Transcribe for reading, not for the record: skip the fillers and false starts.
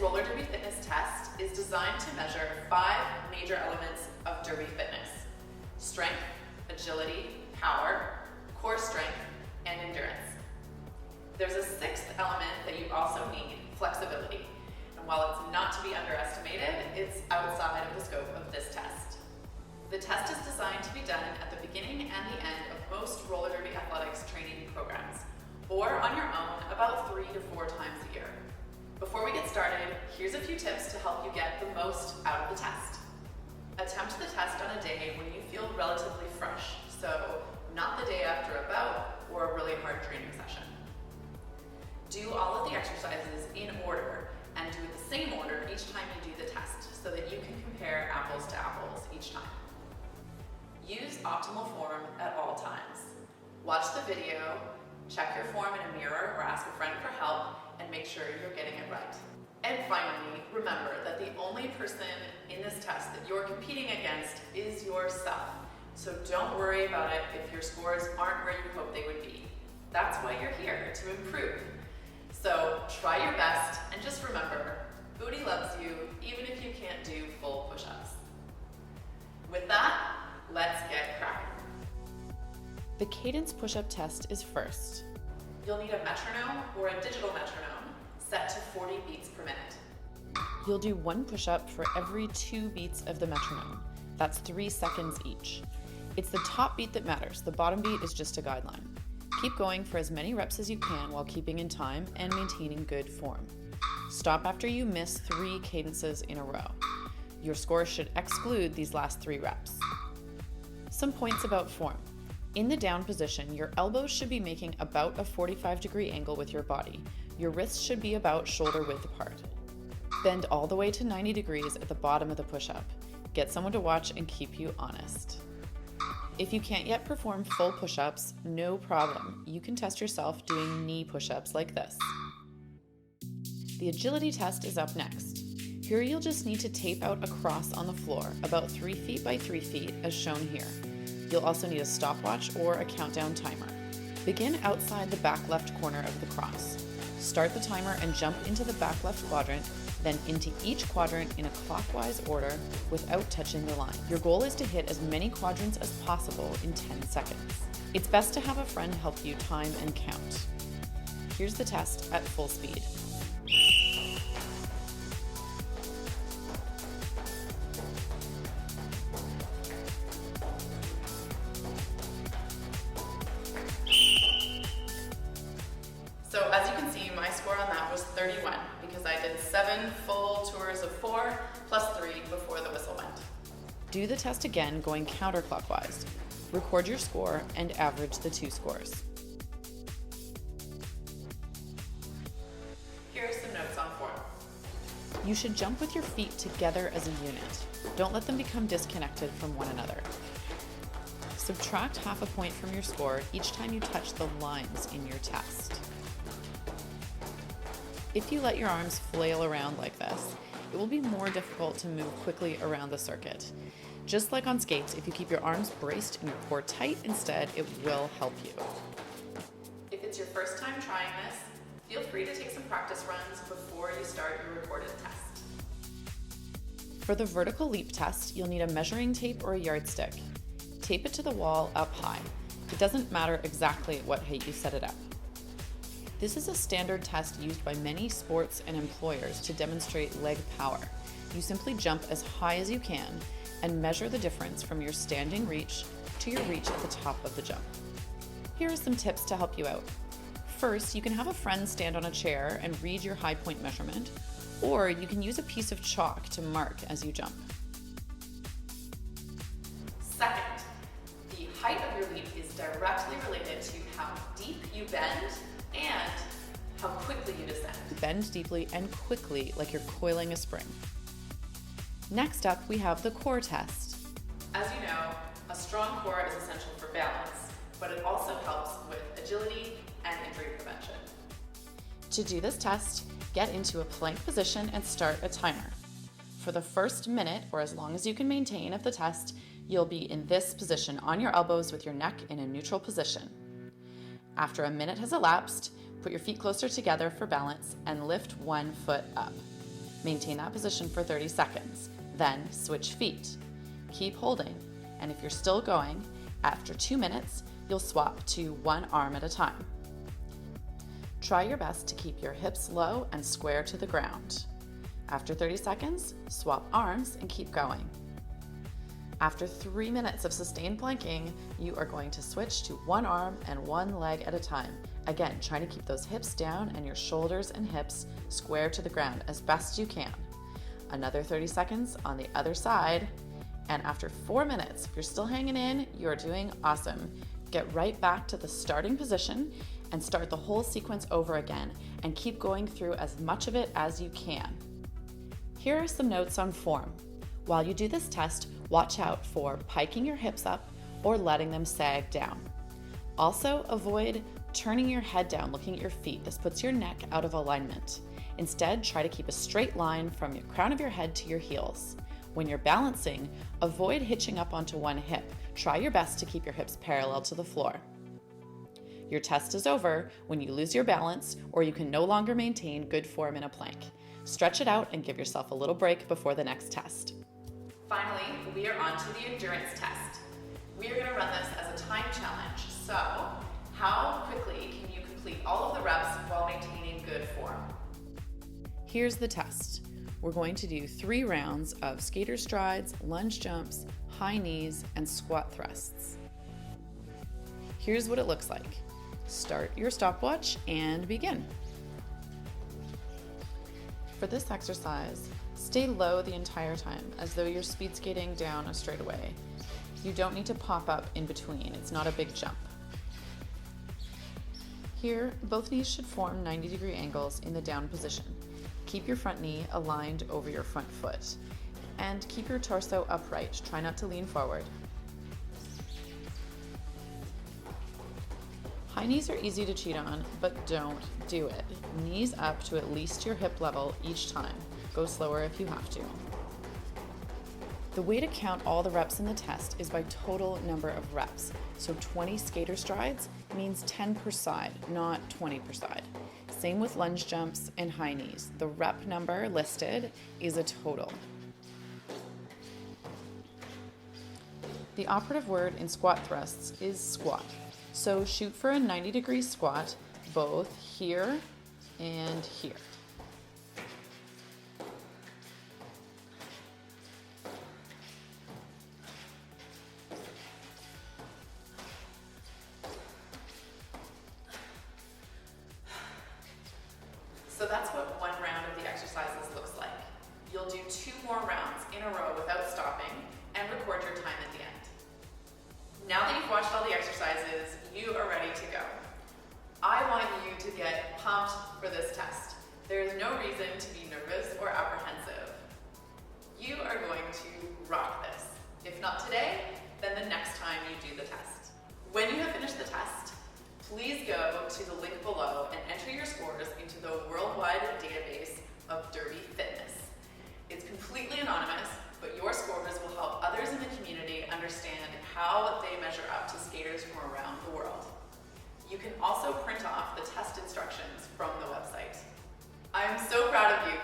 roller derby fitness test is designed to measure 5 major elements of derby fitness: strength, agility, power, core strength, and endurance. There's a 6th element that you also need: flexibility. And while it's not to be underestimated, it's outside of the scope of this test. The test is designed to be done at the beginning and the end of most roller derby athletics training programs, or on your own about 3 to 4 times a year. Before we get started, here's a few tips to help you get the most out of the test. Attempt the test on a day when you feel relatively fresh, so not the day after a bout or a really hard training session. Do all of the exercises in order and do the same order each time you do the test so that you can compare apples to apples each time. Use optimal form at all times. Watch the video, check your form in a mirror or ask a friend for help, and make sure you're getting it right. And finally, remember that the only person in this test that you're competing against is yourself. So don't worry about it if your scores aren't where you hope they would be. That's why you're here, to improve. So try your best, and just remember, Booty loves you even if you can't do full push-ups. With that, let's get cracking. The cadence push-up test is first. You'll need a metronome or a digital metronome set to 40 beats per minute. You'll do 1 push-up for every 2 beats of the metronome. That's 3 seconds each. It's the top beat that matters. The bottom beat is just a guideline. Keep going for as many reps as you can while keeping in time and maintaining good form. Stop after you miss 3 cadences in a row. Your score should exclude these last 3 reps. Some points about form. In the down position, your elbows should be making about a 45-degree angle with your body. Your wrists should be about shoulder width apart. Bend all the way to 90 degrees at the bottom of the push-up. Get someone to watch and keep you honest. If you can't yet perform full push-ups, no problem. You can test yourself doing knee push-ups like this. The agility test is up next. Here you'll just need to tape out a cross on the floor, about 3 feet by 3 feet, as shown here. You'll also need a stopwatch or a countdown timer. Begin outside the back left corner of the cross. Start the timer and jump into the back left quadrant, then into each quadrant in a clockwise order without touching the line. Your goal is to hit as many quadrants as possible in 10 seconds. It's best to have a friend help you time and count. Here's the test at full speed. So as you can see, my score on that was 31 because I did 7 full tours of 4 plus 3 before the whistle went. Do the test again going counterclockwise. Record your score and average the 2 scores. Here are some notes on form. You should jump with your feet together as a unit. Don't let them become disconnected from one another. Subtract half a point from your score each time you touch the lines in your test. If you let your arms flail around like this, it will be more difficult to move quickly around the circuit. Just like on skates, if you keep your arms braced and your core tight instead, it will help you. If it's your first time trying this, feel free to take some practice runs before you start your recorded test. For the vertical leap test, you'll need a measuring tape or a yardstick. Tape it to the wall up high. It doesn't matter exactly at what height you set it up. This is a standard test used by many sports and employers to demonstrate leg power. You simply jump as high as you can and measure the difference from your standing reach to your reach at the top of the jump. Here are some tips to help you out. First, you can have a friend stand on a chair and read your high point measurement, or you can use a piece of chalk to mark as you jump. Second, the height of your leap is directly related to how deep you bend and how quickly you descend. Bend deeply and quickly like you're coiling a spring. Next up, we have the core test. As you know, a strong core is essential for balance, but it also helps with agility and injury prevention. To do this test, get into a plank position and start a timer. For the first minute, or as long as you can maintain of the test, you'll be in this position on your elbows with your neck in a neutral position. After a minute has elapsed, put your feet closer together for balance and lift one foot up. Maintain that position for 30 seconds, then switch feet. Keep holding, and if you're still going, after 2 minutes, you'll swap to one arm at a time. Try your best to keep your hips low and square to the ground. After 30 seconds, swap arms and keep going. After 3 minutes of sustained planking, you are going to switch to one arm and one leg at a time. Again, trying to keep those hips down and your shoulders and hips square to the ground as best you can. Another 30 seconds on the other side. And after 4 minutes, if you're still hanging in, you're doing awesome. Get right back to the starting position and start the whole sequence over again and keep going through as much of it as you can. Here are some notes on form. While you do this test, watch out for piking your hips up or letting them sag down. Also, avoid turning your head down, looking at your feet. This puts your neck out of alignment. Instead, try to keep a straight line from the crown of your head to your heels. When you're balancing, avoid hitching up onto one hip. Try your best to keep your hips parallel to the floor. Your test is over when you lose your balance or you can no longer maintain good form in a plank. Stretch it out and give yourself a little break before the next test. Finally, we are on to the endurance test. We are going to run this as a time challenge. So, how quickly can you complete all of the reps while maintaining good form? Here's the test. We're going to do 3 rounds of skater strides, lunge jumps, high knees, and squat thrusts. Here's what it looks like. Start your stopwatch and begin. For this exercise, stay low the entire time, as though you're speed skating down a straightaway. You don't need to pop up in between, it's not a big jump. Here, both knees should form 90-degree angles in the down position. Keep your front knee aligned over your front foot, and keep your torso upright. Try not to lean forward. High knees are easy to cheat on, but don't do it. Knees up to at least your hip level each time. Go slower if you have to. The way to count all the reps in the test is by total number of reps. So 20 skater strides means 10 per side, not 20 per side. Same with lunge jumps and high knees. The rep number listed is a total. The operative word in squat thrusts is squat. So shoot for a 90-degree squat, both here and here. So that's what one round of the exercises looks like. You'll do 2 more rounds in a row without stopping and record your time at the end. Now that you've watched all the exercises, you are ready to go. I want you to get pumped for this test. There is no reason to be nervous or apprehensive. You are going to rock this. If not today, then the next time you do the test. When you have finished the test, please go to the link below and enter your scores into the worldwide database of Derby Fitness. It's completely anonymous, but your scores will help others in the community understand how they measure up to skaters from around the world. You can also print off the test instructions from the website. I'm so proud of you.